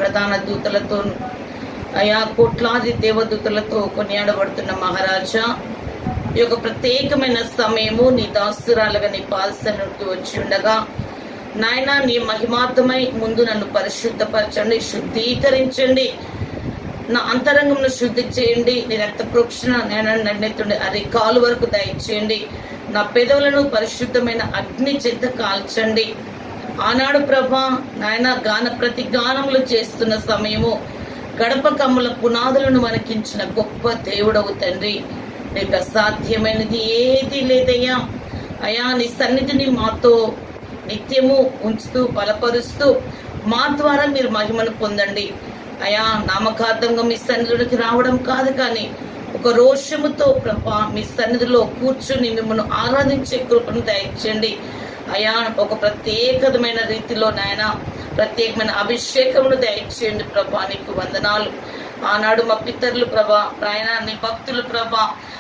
ప్రధాన దూతలతో అయా కోట్లాది దేవదూతలతో కొనియాడబడుతున్న మహారాజా, ఈ యొక్క ప్రత్యేకమైన సమయము నీ దాసురాలుగా నీ పాదసన్నిధికి వచ్చి ఉండగా నాయన నీ మహిమార్థమై ముందు నన్ను పరిశుద్ధపరచండి, శుద్ధీకరించండి, నా అంతరంగంను శుద్ధి చేయండి. నీ రక్త ప్రోక్షణ నేను నన్నెత్తుండి అది కాలు వరకు దయచేయండి. నా పెదవులను పరిశుద్ధమైన అగ్ని చేత కాల్చండి. ఆనాడు ప్రభా నాయన ప్రతి గానములు చేస్తున్న సమయము గడప కమ్ముల పునాదులను వణికించిన గొప్ప దేవుడవు తండ్రి. నీకు అసాధ్యమైనది ఏది లేదయ్యా. అయా నీ సన్నిధిని మాతో నిత్యము ఉంచుతూ బలపరుస్తూ మా ద్వారా మీరు మహిమను పొందండి. అయా నామకార్థంగా మీ సన్నిధిలోకి రావడం కాదు, కానీ ఒక రోషముతో ప్రభా మీ సన్నిధిలో కూర్చుని మిమ్మల్ని ఆరాధించే కృపను దయచేయండి. అయా ఒక ప్రత్యేకమైన రీతిలో నాయన ప్రత్యేకమైన అభిషేకమును దయచేయండి ప్రభా. నీకు వందనాలు. ఆనాడు మా పితరులు ప్రభా, ఆయన నీ భక్తులు ప్రభా